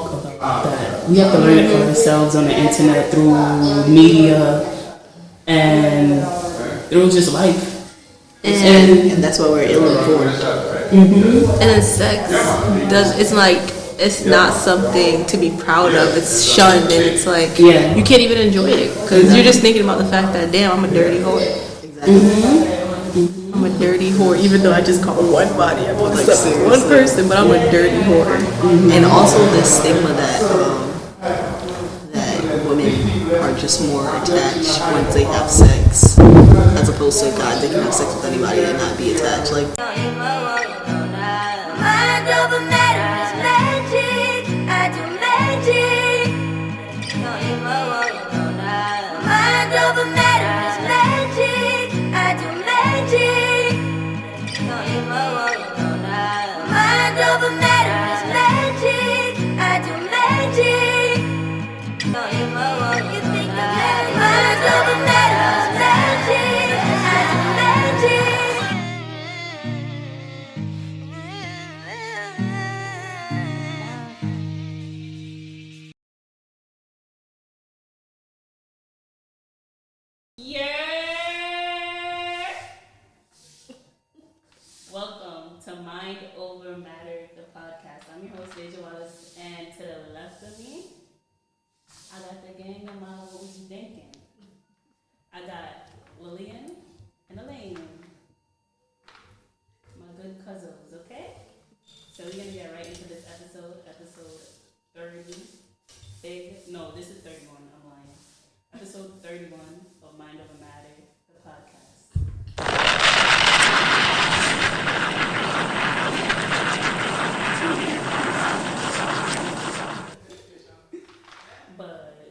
talk about that. We have to learn it for ourselves on the internet, through media, and through just life. And that's why we're ill-informed. And then sex it's not something to be proud of. It's shunned, and it's like you can't even enjoy it because you're just thinking about the fact that damn, I'm a dirty whore. Exactly. I'm a dirty whore, even though I just call one body. I'm like one person, but I'm a dirty whore. And also the stigma that women are just more attached once they have sex, as opposed to God, they can have sex with anybody and not be attached. Like. Welcome to Mind Over Matter, the podcast. I'm your host, Deja Wallace, and to the left of me, I got the gang of my what was you thinking? I got Lillian and Elaine, my good cousins, okay? So we're gonna get right into this episode 30. This is 31, I'm lying. Episode 31 of Mind Over Matter, the podcast. But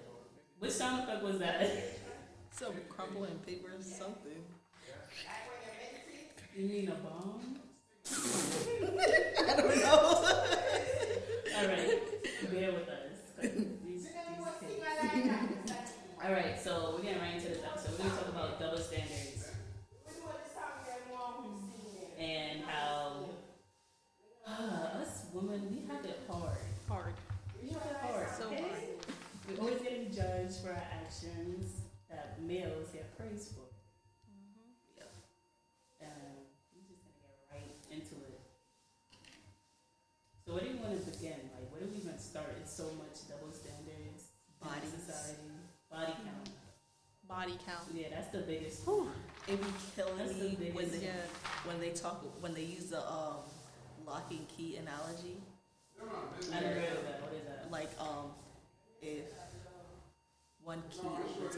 which sound effect was that? Some crumbling paper or something. You mean a bomb? I don't know. Alright, bear with us. These kids. Alright, so we're getting right into this episode. We're going to talk about double standards. And how us women, we have it hard. We have it hard. So hard. We're always getting judged for our actions that males get praised for. And we're just going to get right into it. So where do you want to begin? Like, where do we even start? It's so much double standards. Body society. Body count. Yeah, that's the biggest. It be killing me when they use the lock and key analogy. I never heard of that. What is that? Like if one key opens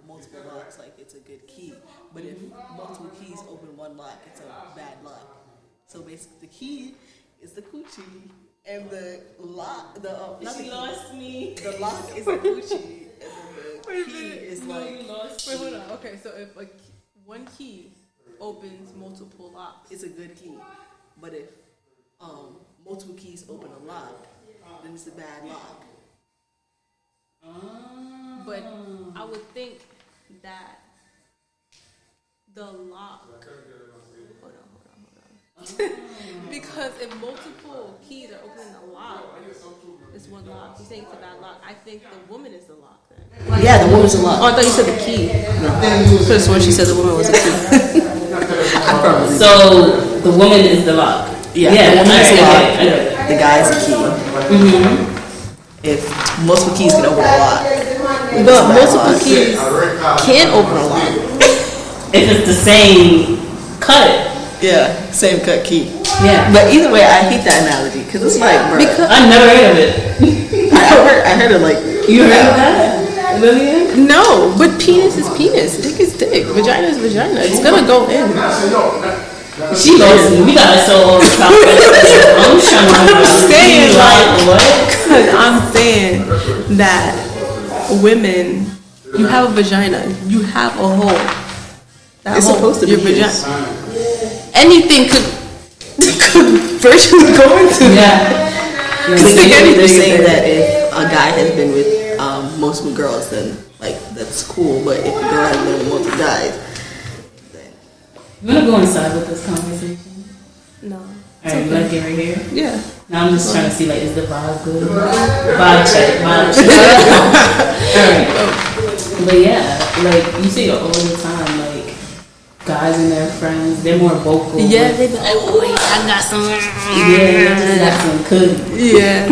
multiple locks, like it's a good key. But if multiple keys open one lock, it's a bad lock. So basically, the key is the coochie, and the lock, She lost me. The lock is the coochie. And then the key is like. Wait, hold on. Okay, so if one key opens multiple locks, it's a good key. But if multiple keys open a lock, then it's a bad lock. But I would think that the lock. Hold on. Because if multiple keys are opening a lock, it's one lock. You're saying it's a bad lock. I think the woman is the lock then. Yeah, the woman's a lock. Oh, I thought you said the key. No. That's when she said the woman was a key. So the woman is the lock. Yeah, the woman is the lock. The guy's the key. If multiple keys can open a lock, but multiple keys can't open a lock. If it's the same cut. Yeah, same cut key. Yeah. But either way, I hate that analogy because it's like, bro. I never heard of it. I heard it like. You heard of that, Lillian? No, but penis is penis, dick is dick, vagina is vagina. It's gonna go in. She lost me. We got so I'm saying like what? Because I'm saying that women, you have a vagina, you have a hole. That it's hole, supposed to be your vagina. Anything could virtually go into that. Because they're saying that if a guy has been with multiple girls, then like that's cool. But if a girl has been with multiple guys, then you wanna go inside with this conversation? No. Alright, you wanna get right here? Yeah. Now I'm just trying to see, like, is the vibe good? Vibe check. Alright. But yeah, like, you see it all the time, like, guys and their friends, they're more vocal. Yeah, they be like, oh, yeah, I got some. Yeah, they got some cookies. Yeah.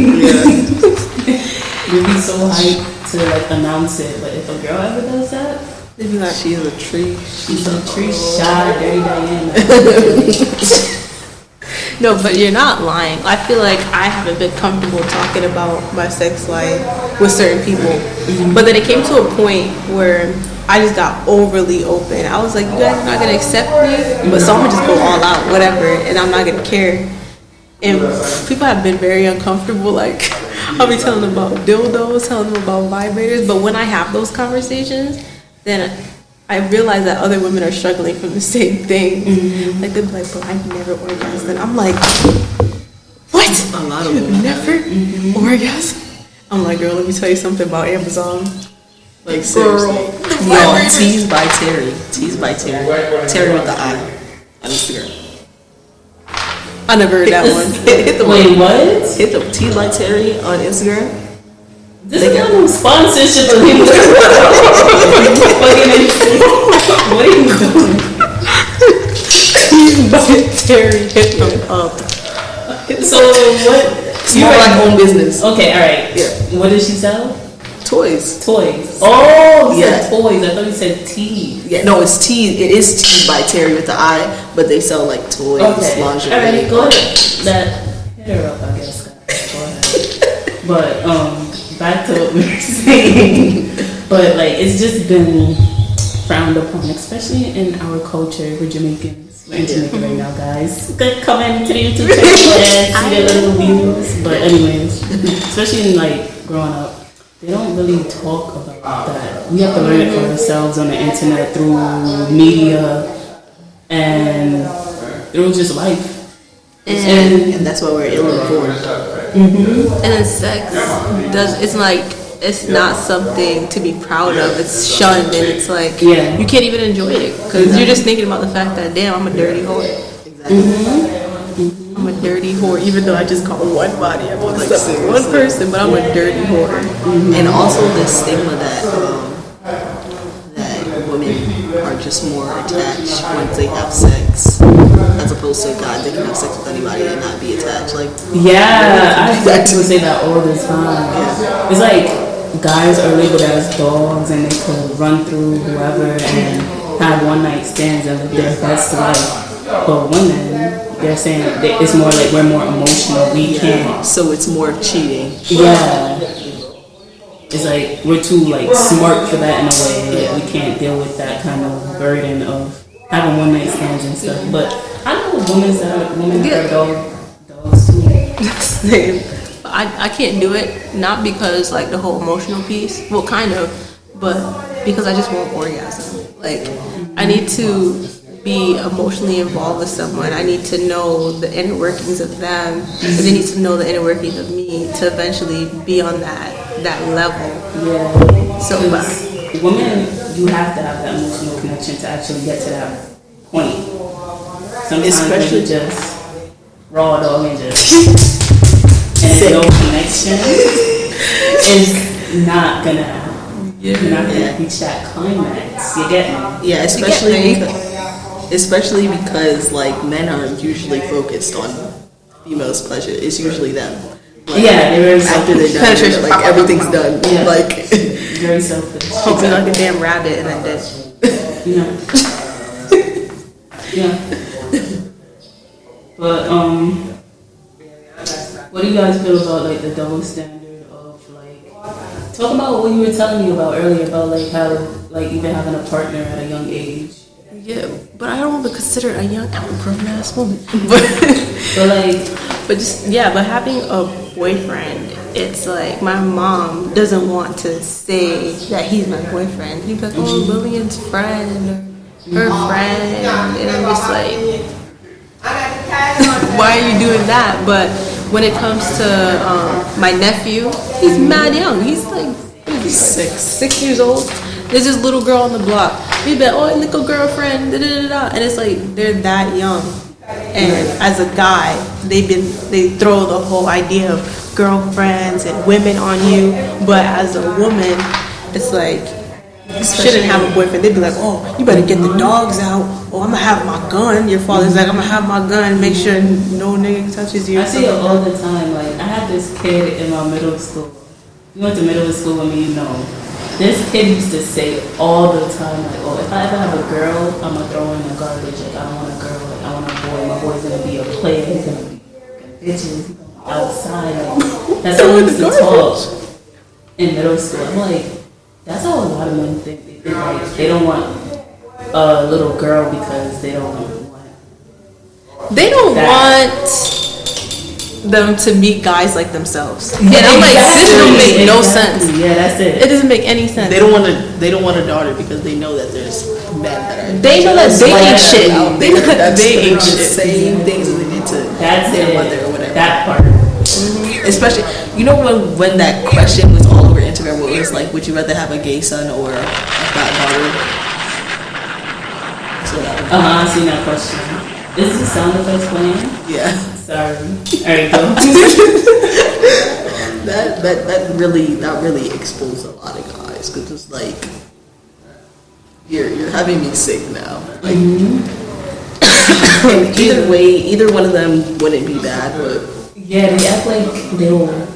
You'd be so hyped to, like, announce it, but if a girl ever does that, They be like, She's a tree. she's a tree shy, dirty Diana. no, but you're not lying. I feel like I haven't been comfortable talking about my sex life with certain people. But then it came to a point where I just got overly open. I was like, you guys are not going to accept me, but so I'm going to just go all out, whatever, and I'm not going to care. And people have been very uncomfortable. Like, I'll be telling them about dildos, telling them about vibrators, but when I have those conversations, then I realize that other women are struggling from the same thing. Like, they'll be like, but I've never orgasmed. And I'm like, what? A lot of You've women. never orgasmed? I'm like, girl, let me tell you something about Amazon. Like, seriously. Yo, Tease by Terry. Tease by Terry. Terry with the I on Instagram. I never heard that one. Hit the Wait, what? Hit the Tease by Terry on Instagram. This is not no sponsorship of people. What are you doing? Terry hit them up. So what? Small black owned business. Okay, alright. Yeah. What does she sell? Toys. Toys. Oh, you Yeah. said toys. I thought you said tea. Yeah, no, it's Tease. It is Tease by Terry with the I, but they sell like toys, Okay. lingerie. Alright, go ahead. Hit her up, I guess. Go ahead. But back to what we were saying. But like, it's just been frowned upon, especially in our culture. We're Jamaicans. We're in Jamaica right now, guys. Come in to the YouTube channel and see their little views. But anyways, especially in like growing up, they don't really talk about that. We have to learn it for ourselves on the internet, through media, and through just life. And that's why we're ill-informed. And then sex it's like, it's not something to be proud of. It's shunned, and it's like, Yeah. you can't even enjoy it because you're just thinking about the fact that, damn, I'm a dirty whore. I'm a dirty whore, even though I just call one body. I'm only like one person, but I'm a dirty whore. And also the stigma that women are just more attached once they have sex, as opposed to God, they can have sex with anybody and not be attached. Like, Yeah, I hear people say that all the time. It's like guys are labeled as dogs and they could run through whoever and have one night stands and live their best life. But women, they're saying that it's more like we're more emotional. We can't. so it's more cheating. Yeah. It's like we're too like smart for that in a way. Like we can't deal with that kind of burden of having one night stands and stuff. But I know women that are dogs too. Same. I can't do it, not because like the whole emotional piece, well, kind of, but because I just won't orgasm. Like, I need to be emotionally involved with someone. I need to know the inner workings of them, and they need to know the inner workings of me to eventually be on that level. Yeah. So, Women, you have to have that emotional connection to actually get to that point. Sometimes Especially- you just raw dog and just and no connection is not gonna you're not gonna reach that climax. You get me? Yeah, especially because like men are usually focused on females' pleasure. It's usually them. Like, Yeah, they're very after they're done, Penetration. like everything's done. Yeah. Like, very selfish. hopefully like a damn rabbit and then dead. Yeah. Yeah. But what do you guys feel about like the double standard of like talk about what you were telling me about earlier about like how like even having a partner at a young age. Yeah, but I don't want to consider it a young, grown ass woman. But having a boyfriend, it's like my mom doesn't want to say that he's my boyfriend. He's like, oh, Lillian's friend or her friend, and I'm just like, why are you doing that? But when it comes to my nephew, he's mad young. He's like 6 years old. There's this little girl on the block. We bet, oh, little girlfriend, da da da da, and it's like they're that young. And as a guy, they throw the whole idea of girlfriends and women on you. But as a woman, it's like, you shouldn't have a boyfriend. They'd be like, oh, you better get the dogs out. Oh, I'm gonna have my gun. Your father's like, I'm gonna have my gun. Make sure no nigga touches you. I see it all the time. Like, I had this kid in my middle school. You went to middle school with me, you know. This kid used to say all the time, like, oh, if I ever have a girl, I'm gonna throw her in the garbage. Like, I don't want a girl. Like, I want a boy. My boy's gonna be a player. He's gonna be bitches outside. Like, that's how we used to talk in middle school. I'm like, that's how a lot of men think. They think like they don't want a little girl because they don't want. They don't want them to meet guys like themselves. And I'm like, this don't make no sense. Yeah, that's it. It doesn't make any sense. They don't want a daughter because they know that there's men that are. They know that they ain't shit. They know that they ain't shit. Same things that they did to their mother or whatever. That part. Especially, you know when that question was all over Instagram, where it was like, would you rather have a gay son or a fat daughter? So I seen that question. Is this sound effects playing? Yeah. Sorry. Alright, go. that really exposed a lot of guys, because it's like you're having me sick now. Like, and either way, either one of them wouldn't be bad, but yeah, they act like they'll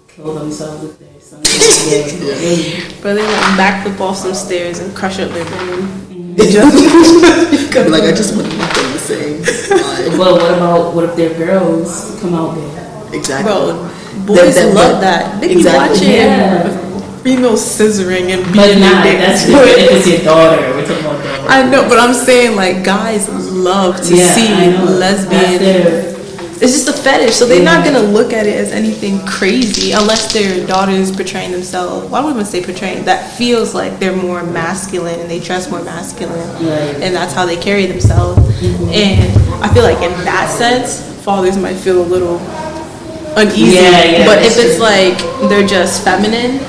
kill themselves if there's something. But they went backflip off some stairs and crush up their brain. like I just want to make them the same. But what if their girls come out gay? Exactly. Bro, boys love that. They be watching female scissoring and beating their dick. That's different if it's your daughter. We're talking about daughter. I know, but I'm saying like guys love to see lesbian. It's just a fetish, so they're not gonna look at it as anything crazy unless their daughter is portraying themselves. Why would I say portraying? That feels like they're more masculine and they dress more masculine, and that's how they carry themselves. And I feel like in that sense, fathers might feel a little uneasy. But if it's like they're just feminine,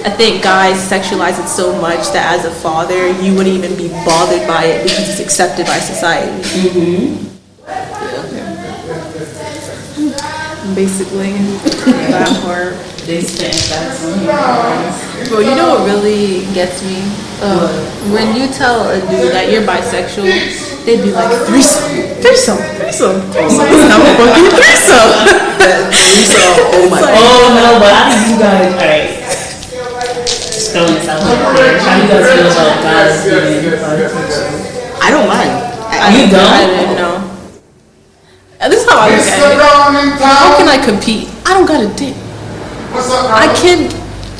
I think guys sexualize it so much that as a father, you wouldn't even be bothered by it because it's accepted by society. Basically, that part. They spit facts on Bro, you know what really gets me? When you tell a dude that you're bisexual, they'd be like, threesome. I'm a fucking threesome. Oh my god. Oh no, but how do you guys, alright. Just throwing this out there. How do you guys feel about guys being bisexual? I don't mind. You don't? I didn't know. This is how I look at it. How can I compete? I don't got a dick. I can,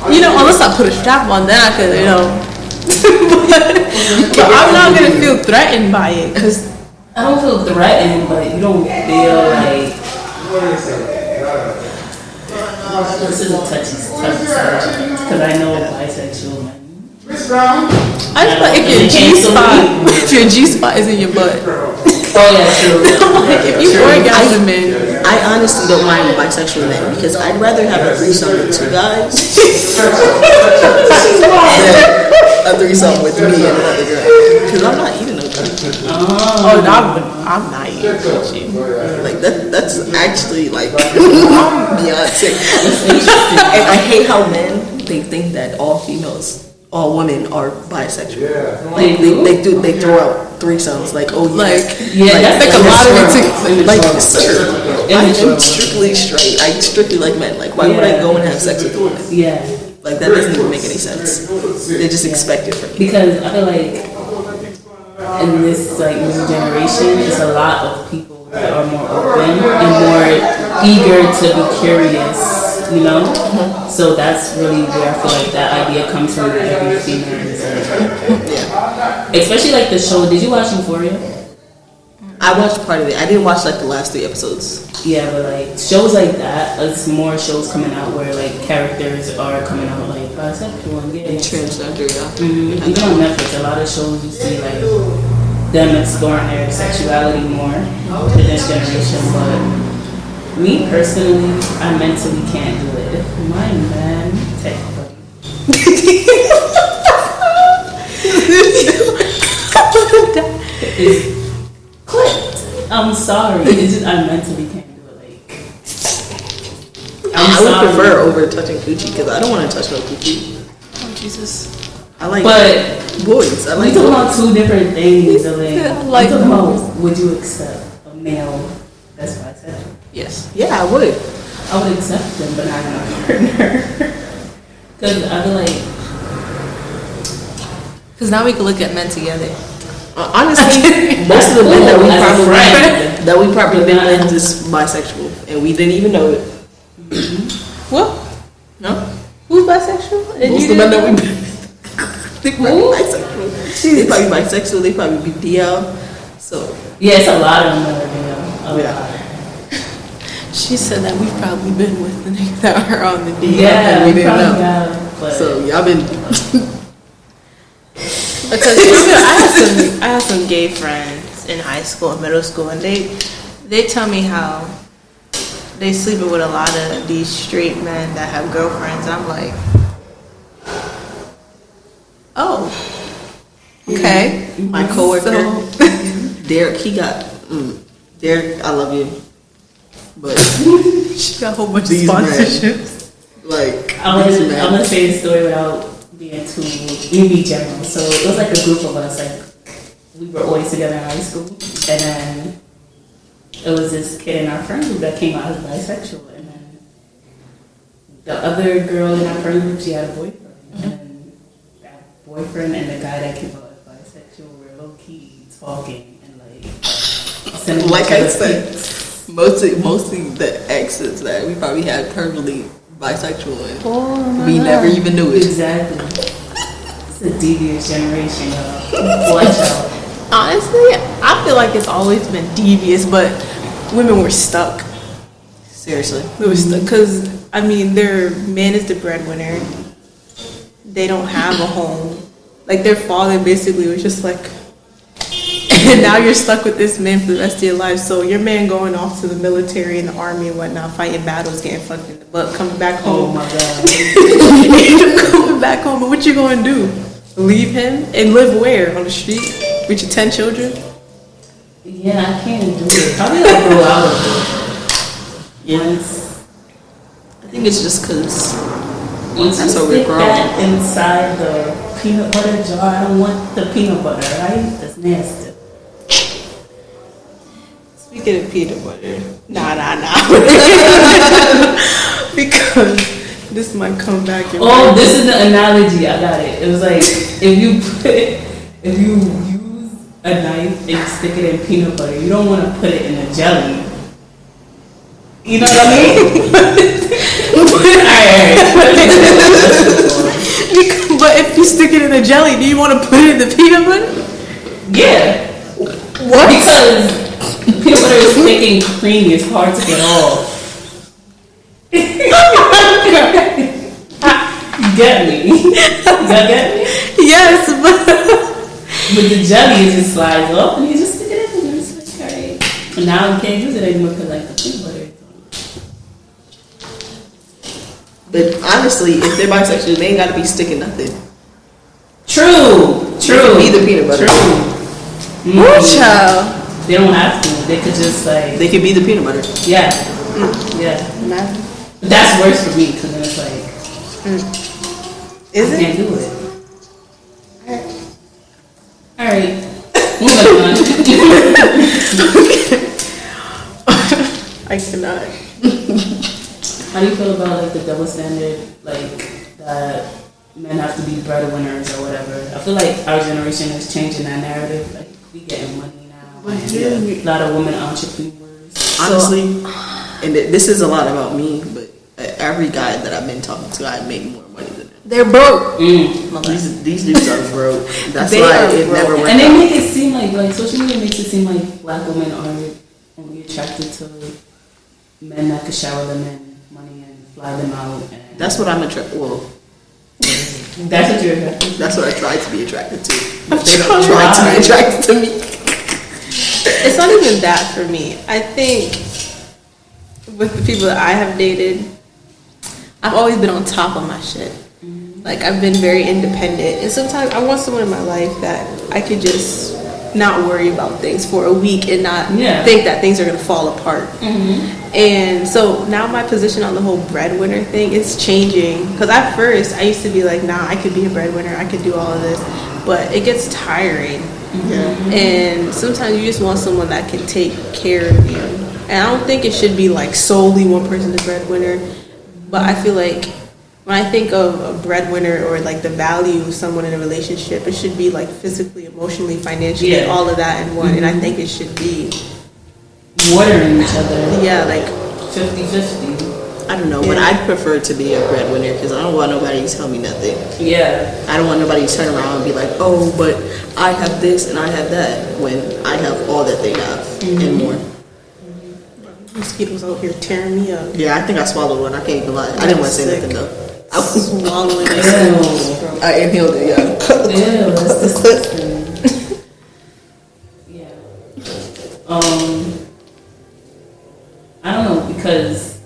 unless I put a strap on, then I could, but I'm not gonna feel threatened by it, cause I don't feel threatened, but you don't feel like this is a touchy subject because I know bisexual men. I feel like if your G spot is in your butt. Oh yeah, true. Like if you orgasm in. I honestly don't mind bisexual men because I'd rather have a threesome with two guys than a threesome with me and another girl. Because I'm not eating no girl. Oh, no, I'm not eating shit. Like that's actually like I'm Beyonce. And I hate how men they think that all women are bisexual. Like they throw out threesomes. Like that's a lottery ticket. Like sir, I'm strictly straight. I strictly like men. Like why would I go and have sex with a woman? Yeah. Like that doesn't even make any sense. They just expect it from me. Because I feel like in this like new generation, there's a lot of people that are more open and more eager to be curious. So that's really where I feel like that idea comes from. Every female is especially like the show. Did you watch Euphoria? I watched part of it. I didn't watch like the last 3 episodes. Yeah, but like shows like that, it's more shows coming out where like characters are coming out like bisexual and gay. Transgender, yeah. Even on Netflix, a lot of shows you see like them exploring their sexuality more to this generation, but me personally, I mentally can't do it. If my man, technically. is clipped. I'm sorry. It's just I mentally can't do it. Like, I would prefer over touching coochie because I don't want to touch no coochie. Oh Jesus! I like boys. I We like talking about two different things, Elaine. I like talking about would you accept a male that's bisexual? Yes. Yeah, I would. I would accept them, but not my partner. Because I feel like. Because now we can look at men together. Honestly, most of the men that we probably been with is bisexual, and we didn't even know it. What? No. Who's bisexual? And Most of the men that we been with, they probably bisexual. They probably bisexual. They probably be DL. So Yeah, it's a lot of them that are DL. A lot. She said that we've probably been with the niggas that are on the DL. Yeah, we didn't know. Have, but So y'all been. Because I had some gay friends in high school and middle school, and they tell me how they sleeping with a lot of these straight men that have girlfriends. And I'm like, oh, okay. My coworker, So, Derek, he got Derek. I love you, but she got a whole bunch of These men. sponsorships. like I'm gonna say the story without being too be general. So it was like a group of us, like we were always together in high school, and then it was this kid in our friend group that came out as bisexual, and then the other girl in our friend group, she had a boyfriend, and then that boyfriend and the guy that came out as bisexual were low key talking and like sending like each I other said, pics. mostly the exes that we probably had permanently bisexual, and Oh, we never even knew it. Exactly. It's a devious generation, y'all. Watch out. Honestly, I feel like it's always been devious, but women were stuck. Seriously. They were stuck because I mean, their man is the breadwinner. They don't have a home. Like their father basically was just like, and now you're stuck with this man for the rest of your life. So your man going off to the military and the army and whatnot, fighting battles, getting fucked in the butt, coming back Oh home. my God. Coming back home, but what you gonna do? Leave him and live where? On the street with your 10 children? Yeah, I can't do it. Probably like grow out of it. Yeah. I think it's just because Once that's you what we're stick growing. that inside the peanut butter jar, I don't want the peanut butter, right? That's nasty. Speaking of peanut butter, nah. Because this might come back. Oh, this is the analogy. I got it. It was like if you use a knife and you stick it in peanut butter, you don't want to put it in a jelly. You know what I mean? Alright. But if you stick it in a jelly, do you want to put it in the peanut butter? Yeah. What? Because peanut butter is thick and creamy. It's hard to get off. You get me? You get me? Yes, but With the jelly, it just slides off and you just stick it in and it's like, alright. And now you can't use it anymore because like the peanut butter is on. But honestly, if they're bisexual, they ain't got to be sticking nothing. True. They can be the peanut butter. True. child. They don't have to. They could just like. They can be the peanut butter. Yeah. Yeah. But that's worse for me because then it's like. Is I it? can't do it. Alright. Moving on. I cannot. How do you feel about like the double standard, like that men have to be breadwinners or whatever? I feel like our generation is changing that narrative. Like we getting money now. A lot of women entrepreneurs. Honestly, and this is a lot about me, but every guy that I've been talking to, I make more money than them. They're broke. These dudes are broke. That's They why are it broke. never worked And they out. make it seem like social media makes it seem like black women are only attracted to men that could shower them in money and fly them out. And That's what I'm attracted. Well, that's what you're attracted to. that's what I try to be attracted to. I'm They don't try to be attracted to me. It's not even that for me. I think with the people that I have dated, I've always been on top of my shit. Like I've been very independent, and sometimes I want someone in my life that I could just not worry about things for a week and not Yeah. think that things are gonna fall apart. Mm-hmm. And so now my position on the whole breadwinner thing is changing. Because at first I used to be like, nah, I could be a breadwinner, I could do all of this, but it gets tiring. Mm-hmm. And sometimes you just want someone that can take care of you. And I don't think it should be like solely one person the breadwinner, but I feel like when I think of a breadwinner or like the value of someone in a relationship, it should be like physically, emotionally, financially, Yeah. all of that in one. And I think it should be Watering each other. yeah, like 50-50. I don't know, but Yeah. I'd prefer to be a breadwinner because I don't want nobody to tell me nothing. Yeah. I don't want nobody to turn around and be like, oh, but I have this and I have that, when I have all that they have and more. mosquitoes out here tearing me up. Yeah, I think I swallowed one. I can't even lie. I didn't want to say Sick. nothing though. I was Swallowing Ew. it. I inhaled it, yeah. Ew, that's disgusting. Yeah. I don't know, because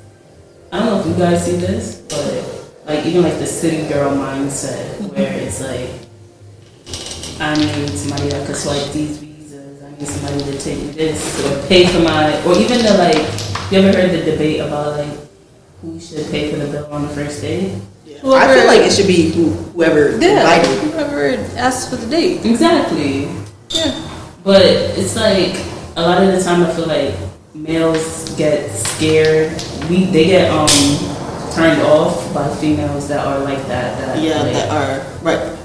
I don't know if you guys see this, but like even like the city girl mindset where it's like I need somebody that could swipe these visas, I need somebody to take me this or pay for my, or even the like, you ever heard the debate about like who should pay for the bill on the first date? Yeah. I feel like it should be whoever invited. Whoever asks for the date. Exactly. Yeah. But it's like a lot of the time I feel like males get scared. They get turned off by females that are like that. Yeah, like, that are right.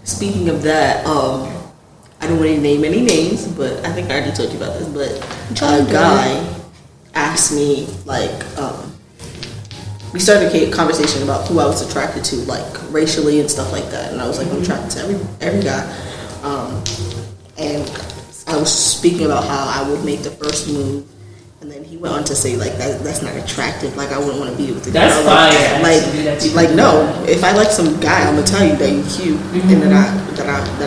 Speaking of that, I don't want to name any names, but I think I already told you about this. But a guy asked me like, we started a conversation about who I was attracted to, like racially and stuff like that, and I was like, I'm attracted to every guy, and I was speaking about how I would make the first move. And then he went on to say, like, that's not attractive. Like, I wouldn't want to be with the guy. That's fire. Like, no. If I like some guy, I'm gonna tell you that you're cute and that I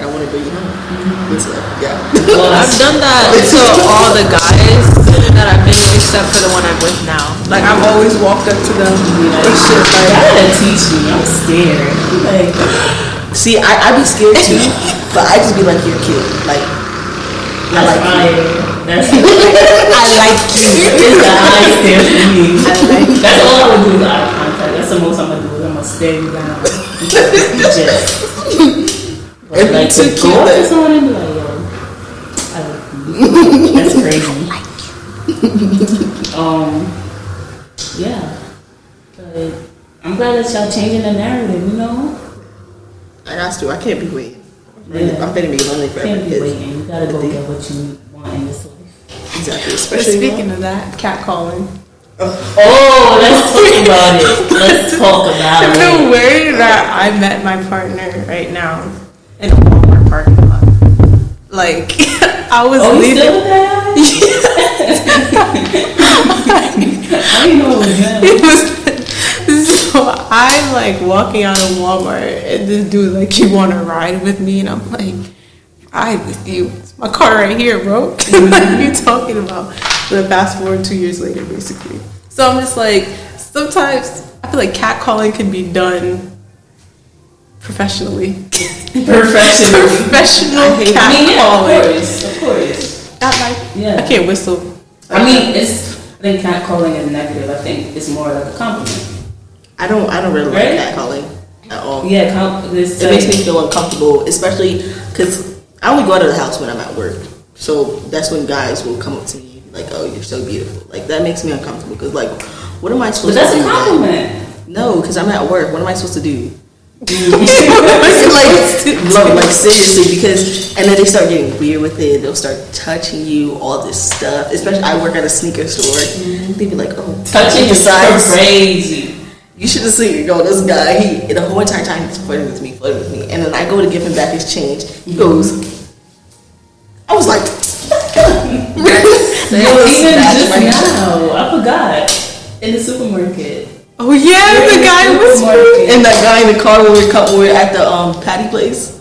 want to bring you home. It's like, yeah. Well, I've done that to all the guys that I've been with, except for the one I'm with now. Like, I've always walked up to them and shit. Like, you gotta teach me. I'm scared. Like, see, I be scared too, but I just be like, you're cute. Like, I like you. That's I like you. It's the eye stare for me. That's all I would do is eye contact. That's the most I'm gonna do. I'm gonna stare you down. But If like you to too go cute, up to then someone and be like, yo, I like you. That's crazy. Yeah. But I'm glad that y'all changing the narrative, you know? I got to. I can't be waiting. Yeah. I'm gonna be lonely forever. Can't be because- waiting. You gotta go get what you want in this life. Exactly. but Especially speaking of that, catcalling. Oh, let's talk about it. Let's talk about The it. way that I met my partner right now in a Walmart parking lot. Like, I was Oh, you leaving. still with that? I didn't know it was him. It was so I'm like walking out of Walmart and this dude like, you want to ride with me? And I'm like, ride with you? It's my car right here, bro. What are you talking about? So then fast forward 2 years later, basically. So I'm just like, sometimes I feel like catcalling can be done professionally. Professional. Professional I mean, catcalling. of course. I can't whistle. I mean, I think catcalling is negative. I think it's more like a compliment. I don't really Right? like catcalling at all. Yeah, It makes me feel uncomfortable, especially because I only go out of the house when I'm at work. So that's when guys will come up to me like, "Oh, you're so beautiful." Like that makes me uncomfortable because like, what am I But supposed that's to a do? compliment. No, because I'm at work. What am I supposed to do? Mm. like seriously, because and then they start getting weird with it. They'll start touching you, all this stuff. Especially I work at a sneaker store. They be like, "Oh, Touching the is size." crazy. You should have seen, yo, this guy, he the whole entire time he's flirting with me. And then I go to give him back his change. He goes, I was like, Yo, even just now, I forgot. In the supermarket. Oh yeah, the guy was. and that guy in the car when we were at the patty place.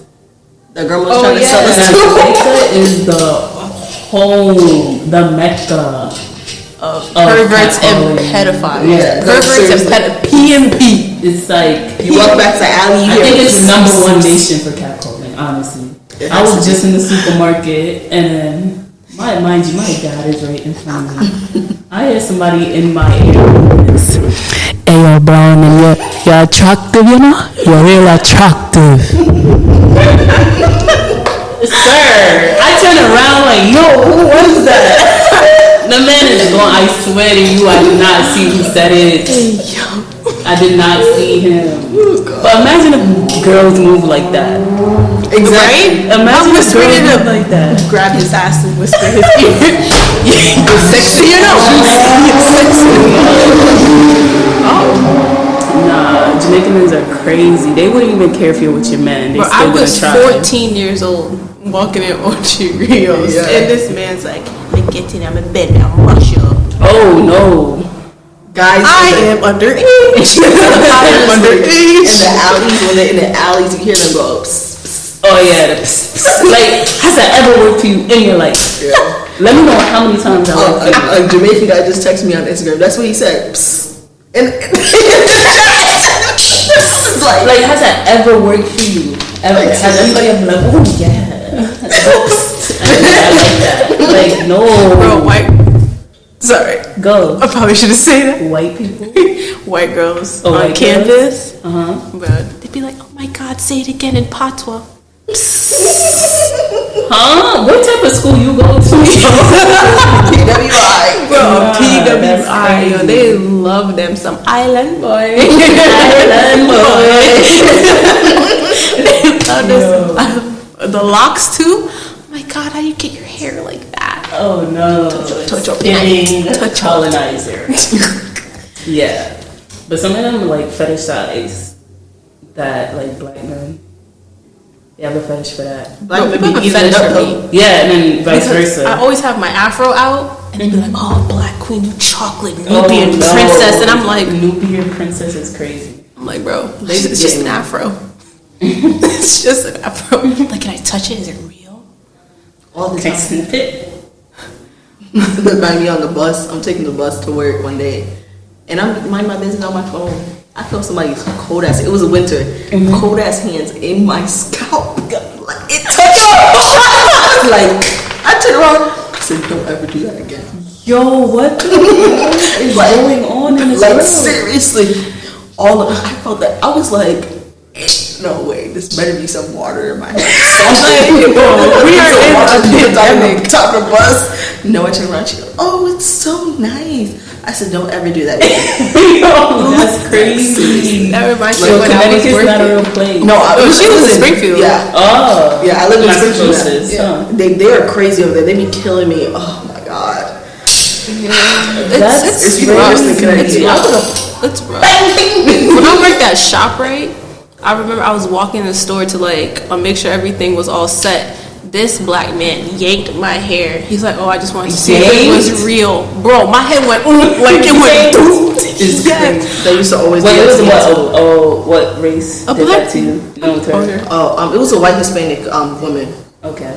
The girl was trying to sell us Jamaica is the home, the mecca of perverts and catcalling. pedophiles. Yeah, Perverts and PMP. It's like You walk back to the alley, you I hear think it's the #1 nation for catcalling, honestly. I was just in the supermarket, and then mind you, my dad is right in front of me. I hear somebody in my ear. Hey, yo, Brown, and you're attractive, you know? You're real attractive. Sir, I turn around like, yo, who was that? The man is going, I swear to you, I did not see who said it. I did not see him. But imagine if girls move like that. Exactly. Right? Imagine if girls move like that. Grab his ass and whisper his ear. You're sexy, you know. You're sexy. Nah, Jamaicans are crazy. They wouldn't even care if you're with your man. They Bro, still I was gonna try. 14 years old walking in Ochi Rios, and this man's like, "I'm getting out of bed now, rush up." Oh no. Guys, I am underage. I am underage. In the alleys, when they're in the alleys, you hear them go. Psst, psst. Oh yeah. Like, has that ever worked for you in your life? Yeah. Let me know how many times I worked for you. A Jamaican guy just texted me on Instagram. That's what he said. Psst. And Like, has that ever worked for you? Ever? Like, Has anybody ever been like, oh yeah, I like that? Like, no. Bro, sorry, Go. I probably should have said that. White people. White girls Oh, on white campus. Girls? They'd be like, "Oh my God, say it again in patois." Huh? What type of school you go to? PWI. Bro, Nah, PWI, that's yo, crazy. they love them some island boy. Island boy. The locks too. Oh my God, how do you get your hair like that? Oh no. Touch your Getting colonizer. Yeah. But some of them like fetishize that, like black men. They have a fetish for that. Black No, men people be have a eating fetish it up for though. me. Yeah, and then vice Because versa. I always have my afro out, and they'd be like, "Oh, Black Queen, you chocolate Oh, Nubian no. princess," and I'm like, Nubian princess is crazy. bro, it's just an afro. It's just an afro. Like, can I touch it? Is it real? All the Can I time. sniff it? Look by me on the bus. I'm taking the bus to work one day, and I'm minding my business on my phone. I felt somebody's cold ass. It was a winter. Cold ass hands in my scalp. Like it touched. Like I turned around. I said, "Don't ever do that again." Yo, what the fuck is going on in this Like world? seriously, I felt that. I was like, "No way! This better be some water in my head." We are in a pandemic. Top of the bus. No, I turned around. She goes, "Oh, it's so nice." I said, "Don't ever do that again." Yo, that's crazy. That reminds me Yo, of when I was Connecticut's not a working. real place. No, She lives in Springfield. Yeah. Oh. Yeah, I live in Springfield. Massachusetts, Yeah. huh? They are crazy over there. They be killing me. Oh my god. That's It's rough in It's Connecticut. rough. It's rough. When I worked at ShopRite, I remember I was walking in the store to make sure everything was all set. This black man yanked my hair. He's like, "Oh, I just wanted to see if it was real." Bro, my head went like it went. It's crazy. They used to always Wait, do it was that to me. what race A did black- that to you? You know what I'm saying? Oh, it was a white Hispanic woman. Okay.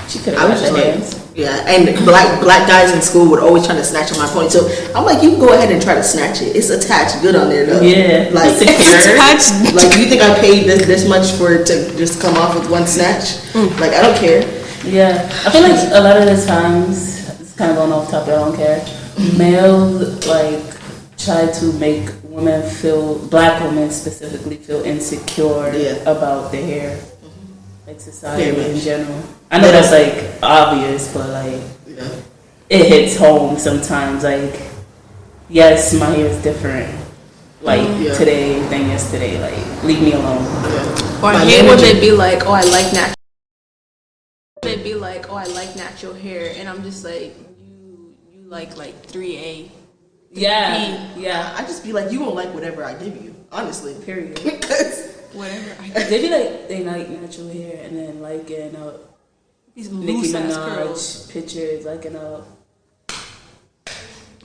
She could I have was got just the like, hands. yeah, and black guys in school would always try to snatch on my ponytail. I'm like, you can go ahead and try to snatch it. It's attached good on there though. Yeah. like Secure. Attached. Like, you think I paid this much for it to just come off with one snatch? Like, I don't care. Yeah. I feel like a lot of the times, it's kind of going off topic, I don't care. Males like try to make black women specifically feel insecure about their hair. Like society in general. I know that's like obvious, but like it hits home sometimes. Like, yes, my hair is different. Like today than yesterday. Like, leave me alone. Or I hate when they be like, "Oh, I like natural." They'd be like, "Oh, I like natural hair," and I'm just like, "You like 3A." Yeah. I just be like, you won't like whatever I give you, honestly. Period. Whatever. They be like, they like natural hair and then liking up These Nicki loose ass curls. Minaj pictures, liking up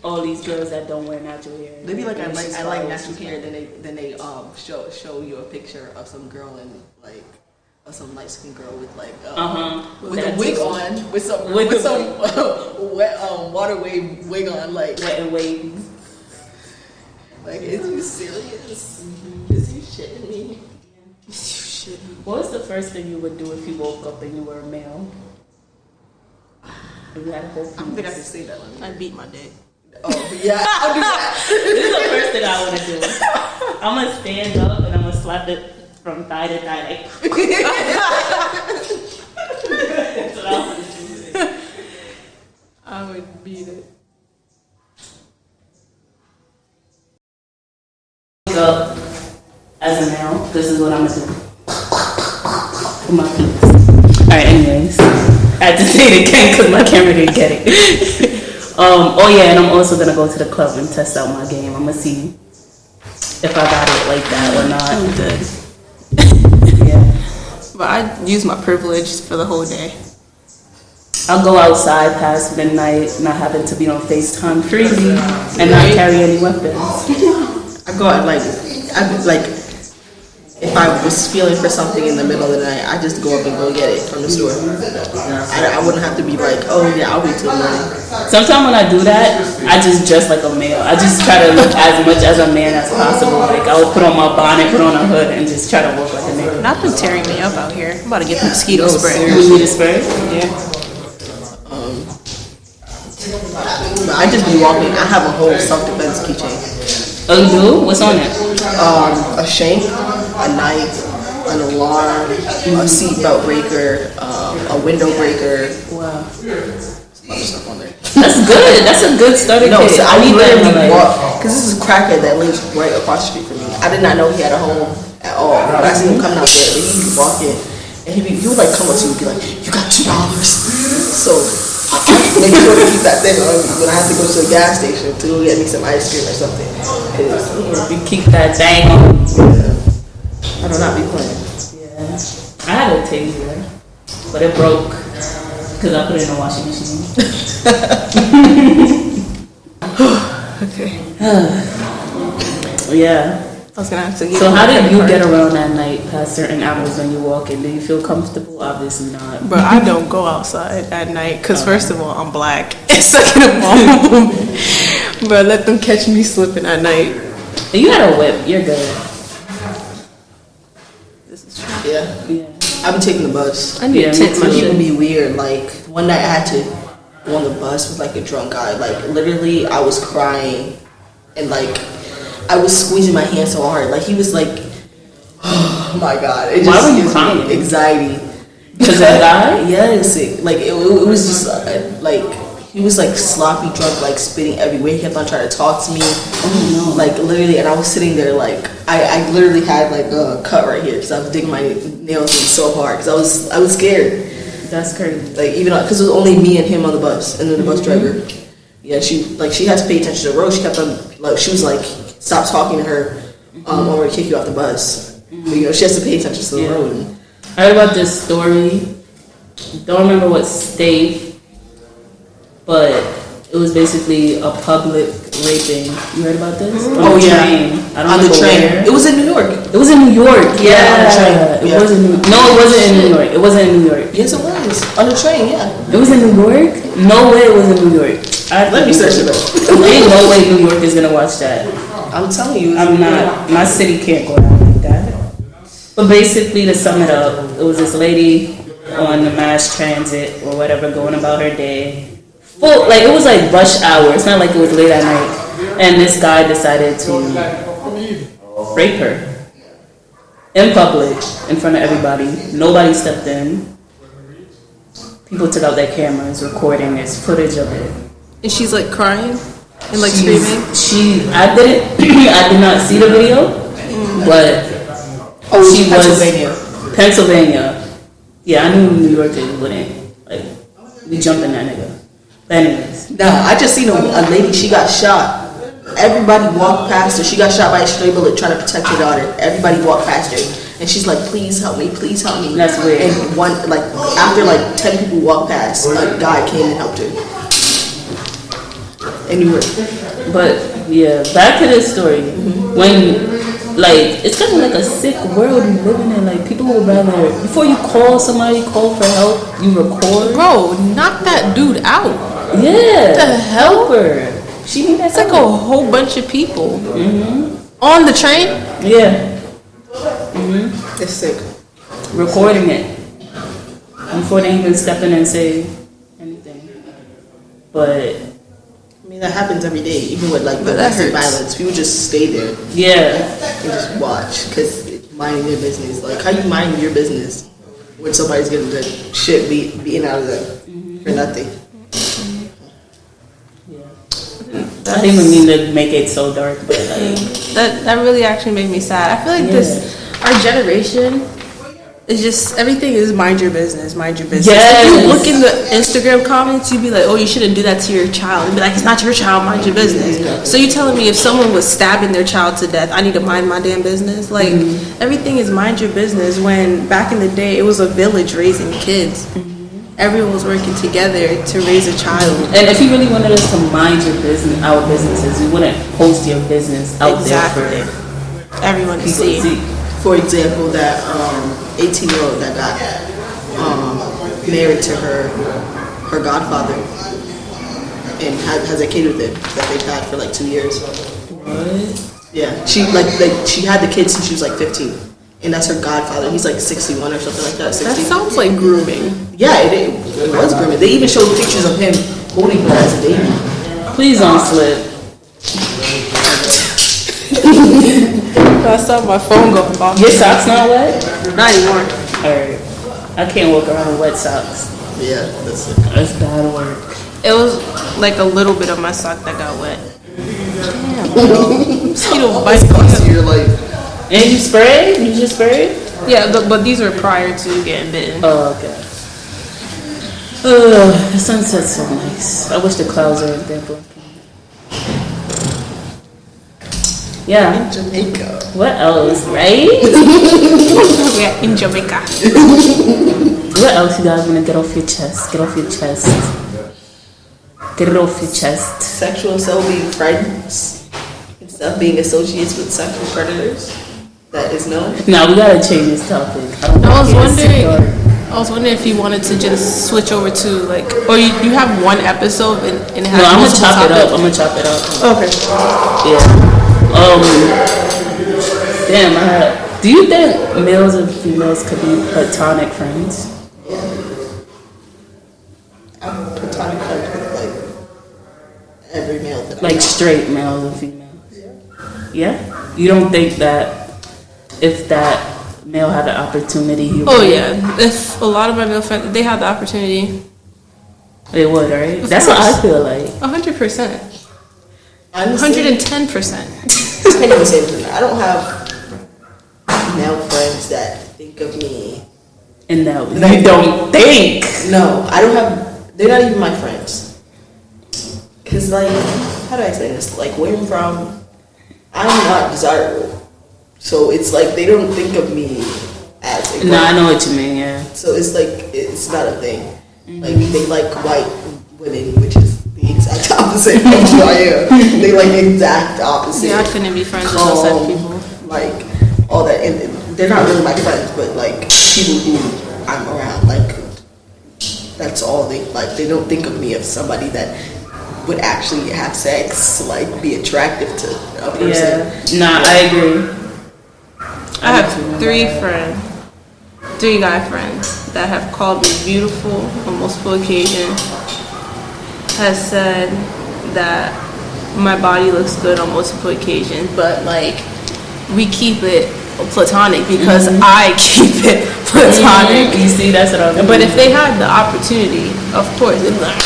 all these girls that don't wear natural hair. They be like, I And like she's natural fine. hair. Then they show you a picture of some girl and like of some light skinned girl with like with a wig on, with some wet water wig on, like Wet and wavy. Like, is you serious? Is you shitting me? Shit. What was the first thing you would do if you woke up and you were a male? If you had a whole I don't think I can penis. say that one. I beat my dick. Oh, yeah, I'll do that. This is the first thing I want to do. I'm gonna stand up and I'm gonna slap it from thigh to thigh, like. That's what I want to do. I would beat it. Up as a male, this is what I'm gonna do. For my penis. Alright, anyways. I had to say it again because my camera didn't get it. Oh yeah, and I'm also gonna go to the club and test out my game. I'm gonna see if I got it like that or not. I'm good. Yeah. But I use my privilege for the whole day. I'll go outside past midnight, not having to be on FaceTime freely, and not carry any weapons. I go out like if I was feeling for something in the middle of the night, I just go up and go get it from the store. I wouldn't have to be like, oh yeah, I'll wait till the morning. Sometimes when I do that, I just dress like a male. I just try to look as much as a man as possible. Like I would put on my bonnet, put on a hood, and just try to walk like a man. Not been tearing me up out here. I'm about to get the mosquito spray. You need a spray? Yeah. I just be walking. I have a whole self-defense keychain. Oh, you do? What's on it? A shank, a knife, an alarm, a seatbelt breaker, a window breaker. Wow. Some other stuff on there. That's good. That's a good starter No, kit. so I need that in my literally life. walk because this is a crackhead that lives right across the street from me. I did not know he had a home at all. But I seen him coming out there, but he'd be walking, and he would like come up to me and be like, "You got $2." So I make sure to keep that thing on me when I have to go to the gas station to go get me some ice cream or something. You keep that thing on. I do not be playing. Yeah. I had a taser, but it broke because I put it in the washing machine. Okay. Yeah. I was gonna have to get. So how did you get around at night past certain hours when you walk in? Do you feel comfortable? Obviously not. Bro, I don't go outside at night because first of all, I'm black. And second of all, I'm a woman. Bro, let them catch me slipping at night. If you had a whip, you're good. This is true. Yeah, Yeah. I've been taking the bus. I need Yeah, to me tip too. my It shit. can be weird. Like one night I had to go on the bus with like a drunk guy. Like literally, I was crying, and like I was squeezing my hand so hard. Like he was like, oh my god, it Why just were you gives me crying? anxiety. Because of the guy? Yes, like it was just like he was like sloppy drunk, like spitting everywhere. He kept on trying to talk to me. Oh no. Like literally, and I was sitting there like I literally had like a cut right here because I was digging my nails in so hard because I was scared. That's crazy. Like even because it was only me and him on the bus, and then the bus driver. Yeah, she had to pay attention to the road. She kept on like she was like, stop talking to her. I'm going to kick you off the bus. But, you know, she has to pay attention to the road. I heard about this story. Don't remember what state, but it was basically a public raping. You heard about this? On Oh the yeah, train. I don't on the know train. where. It was in New York. It was in New York. Yeah, on the train. It Yeah. was in New. No, it wasn't in New York. It wasn't in New York. Yes, it was on the train. Yeah. It was in New York. No way it was in New York. Let me search it up. Ain't no way New York is gonna watch that. I'm telling you, I'm not. My city can't go down like that. But basically, to sum it up, it was this lady on the mass transit or whatever, going about her day. Full, like it was like rush hour. It's not like it was late at night. And this guy decided to rape her in public, in front of everybody. Nobody stepped in. People took out their cameras, recording. There's footage of it. And she's like crying and like screaming. I did not see the video, but she was Pennsylvania. Yeah, I knew New Yorkers wouldn't like we jumping that nigga. But anyways, Nah, I just seen a lady. She got shot. Everybody walked past her. She got shot by a stray bullet trying to protect her daughter. Everybody walked past her, and she's like, "Please help me! Please help me!" That's weird. And after 10 people walked past, a guy came and helped her. And you were. but yeah, back to this story. When it's kind of like a sick world we living in. Like people would rather before you call somebody, call for help, you record. Bro, knock that dude out. Yeah, the hell? help her. She need that. It's like a whole bunch of people on the train. Yeah. It's sick. recording it before they even step in and say anything. But I mean, that happens every day, even with like But that domestic hurts. violence. People just stay there yeah, and just watch because minding their business. Like, how you mind your business when somebody's getting the shit beaten out of them for nothing? I didn't even mean to make it so dark, but like, That really actually made me sad. I feel like our generation is just, everything is mind your business, mind your business. Yes. If you look in the Instagram comments, you'd be like, oh, you shouldn't do that to your child. You'd be like, it's not your child, mind your business. So you telling me if someone was stabbing their child to death, I need to mind my damn business? Like, everything is mind your business, when back in the day, it was a village raising kids. Everyone was working together to raise a child. and if you really wanted us to mind your business, our businesses, we wouldn't post your business out there for Everyone to people to see. see. For example, that 18-year-old that got married to her godfather and has a kid with him that they've had for like 2 years. What? Yeah, she she had the kid since she was like 15, and that's her godfather. He's like 61 or something like that. 60. That sounds like grooming. Yeah, it was grooming. They even showed pictures of him holding her as a baby. Please don't slip. I saw my phone go off. Your socks not wet? Not anymore. Alright. I can't walk around with wet socks. Yeah, that's it. That's bad work. It was like a little bit of my sock that got wet. Damn, mosquito bites. Cost you your life. And you sprayed? You just sprayed? Yeah, but these were prior to getting bitten. Oh, okay. The sunset's so nice. I wish the clouds weren't there, but yeah. In Jamaica. What else, right? Yeah, in Jamaica. What else you guys want to get off your chest? Get off your chest. Get it off your chest. Sexual assault, being friends instead of being associates with sexual predators. That is known. Now we gotta change this topic. I was wondering if you wanted to just switch over to like, or you have one episode and it has No, I'm gonna multiple chop it up. topics? I'm gonna chop it up. Okay. Yeah. Damn. Do you think males and females could be platonic friends? I'm platonic friends with like every male that I Like know. straight males and females? Yeah. You don't think that if that male had the opportunity, he Oh would? yeah, if a lot of my male friends, they have the opportunity. They would, right? Of That's what I course. feel like. 100%. Honestly, 110%. I can't even say that. I don't have male friends that think of me. And that you don't think. No, I don't have. They're not even my friends. Cause like, how do I say this? Like, where I'm from, I'm not desirable. So it's like they don't think of me as a No, I know what you mean, yeah. So it's like it's not a thing. Like they like white women, which is the exact opposite of who I am. They like the exact opposite. Yeah, I couldn't be friends with those type of people. Like all that, and they're not really my friends, but like people who I'm around. Like that's all they like. They don't think of me as somebody that would actually have sex, like be attractive to a person. Yeah. Nah, I agree. I have three guy friends that have called me beautiful on multiple occasions, has said that my body looks good on multiple occasions, but like we keep it platonic because I keep it platonic. You see, that's what I mean. But if they had the opportunity, of course, they'd be like,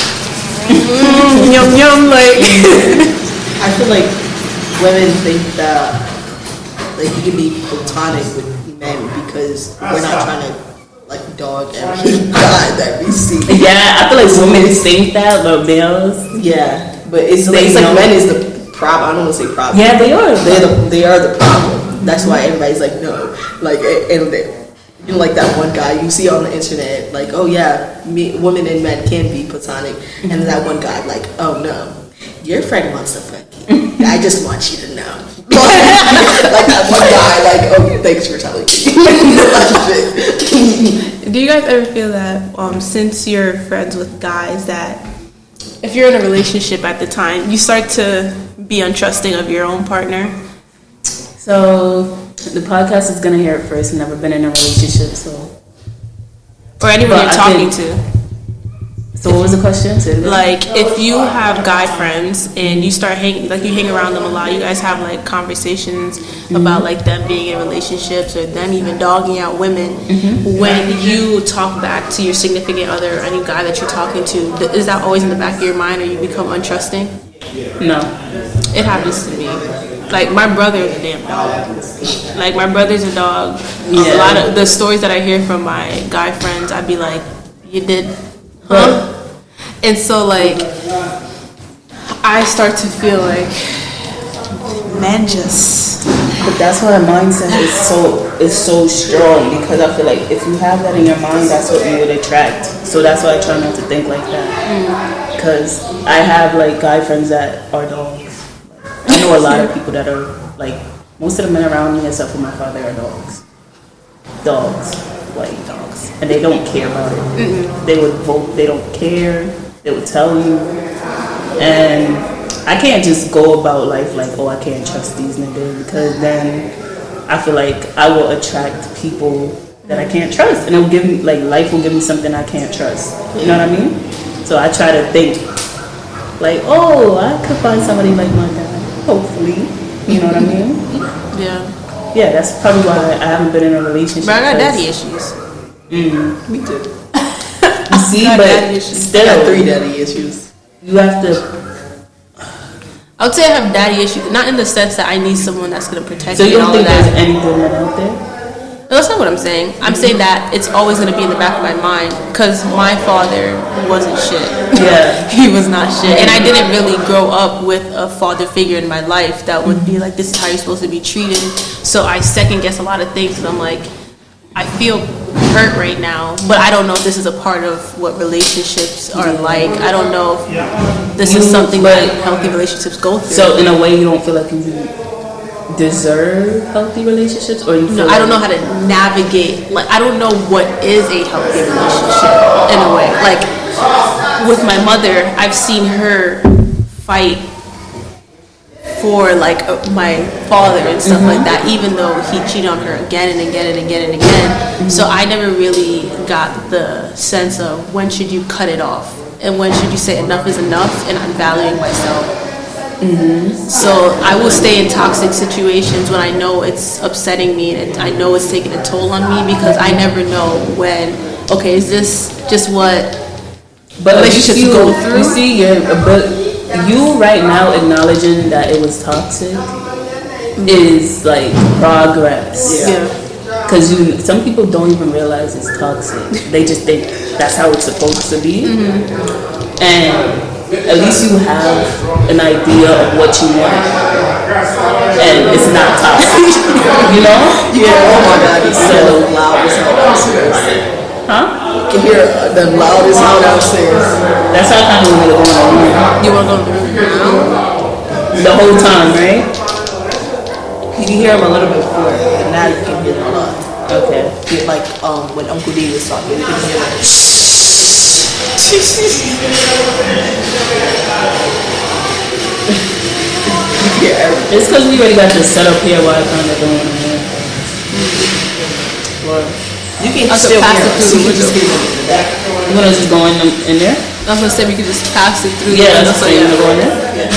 yum yum, like. I feel like women think that like you can be platonic with men because we're not trying to like dog every guy that we see. Yeah, I feel like women think that, but males. Yeah, but it's They like know. men is the problem. I don't want to say problem. Yeah, they are. They are the problem. That's why everybody's like no, like and they, you know, like that one guy you see on the internet, like oh yeah, women and men can be platonic, and then that one guy like oh no, your friend wants to fuck you. I just want you to know. Like that one guy, like oh thanks for telling me. Do you guys ever feel that since you're friends with guys that if you're in a relationship at the time, you start to be untrusting of your own partner? So the podcast is gonna hear it first. Never been in a relationship, so or anyone you're talking to. So what was the question? Like, if you have guy friends and you start you hang around them a lot, you guys have like conversations about like them being in relationships or them even dogging out women. When you talk back to your significant other or any guy that you're talking to, is that always in the back of your mind, or you become untrusting? No, it happens to me. Like, my brother is a damn dog. Like, my brother's a dog. A lot of the stories that I hear from my guy friends, I'd be like, you did, huh? And so, like, I start to feel like, man, just. but that's why mindset is so strong, because I feel like if you have that in your mind, that's what you would attract. So that's why I try not to think like that. Because I have like guy friends that are dogs. I know a lot of people that are like, most of the men around me except for my father are dogs. Like dogs, and they don't care about it. They would vote. They don't care. They would tell you, and I can't just go about life like, oh, I can't trust these niggas, because then I feel like I will attract people that I can't trust, and it will give me, like, life will give me something I can't trust. You know what I mean? So I try to think like, oh, I could find somebody like my dad, hopefully. You know what I mean? Yeah, that's probably why I haven't been in a relationship. But I got daddy issues. Me too. You see, but still, I got 3 daddy issues. You have to. I would say I have daddy issues, not in the sense that I need someone that's going to protect So me. you don't and all think of that. there's any good men out there? No, that's not what I'm saying. I'm saying that it's always going to be in the back of my mind, because my father wasn't shit. Yeah. He was not shit. And I didn't really grow up with a father figure in my life that would be like, this is how you're supposed to be treated. So I second guess a lot of things, and I'm like, I feel hurt right now, but I don't know if this is a part of what relationships are like. I don't know if this is something that healthy relationships go through. So in a way, you don't feel like you deserve healthy relationships, or you feel I don't know how to navigate. Like, I don't know what is a healthy relationship in a way. Like, with my mother, I've seen her fight for like my father and stuff like that, even though he cheated on her again and again and again and again. So I never really got the sense of when should you cut it off and when should you say enough is enough, and I'm valuing myself. So I will stay in toxic situations when I know it's upsetting me and I know it's taking a toll on me, because I never know when, okay, is this just what relationships go through? You see, but you right now acknowledging that it was toxic is like progress. Yeah. Because some people don't even realize it's toxic. They just think that's how it's supposed to be. And at least you have an idea of what you want, and it's not toxic. You know? Yeah. Oh my God, he's so loud as hell downstairs. Huh? You can hear the loudest hell downstairs. That's how I kind of want to go in the room. You want to go to the room now? The whole time, right? You can hear him a little bit before, and now you can hear him a lot. Okay. Like when Uncle D was talking, you can hear him. It's because we already got this set up here while I kind of going in there. Well, you can I still could pass hear it us. through You the can just window. hear him in the back. I'm going to just go in there? I was gonna say we could just pass it through. Yeah, the that's window, what you're so going to go in there?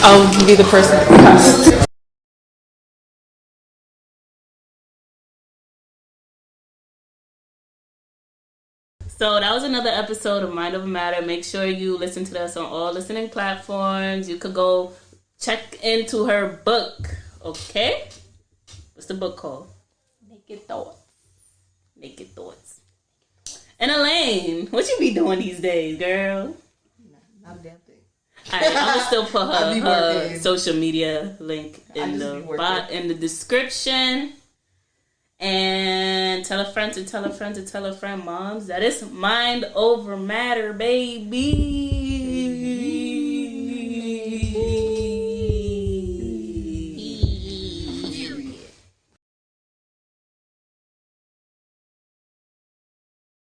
I'll be the person to pass it. So that was another episode of Mind Over Matter. Make sure you listen to us on all listening platforms. You could go check into her book. Okay? What's the book called? Naked Thoughts. Naked Thoughts. And Elaine, what you be doing these days, girl? Not a damn thing. Alright, I'm gonna still put I be her working. social media link in the description. And tell a friend to tell a friend to tell a friend, moms. That is Mind Over Matter, baby.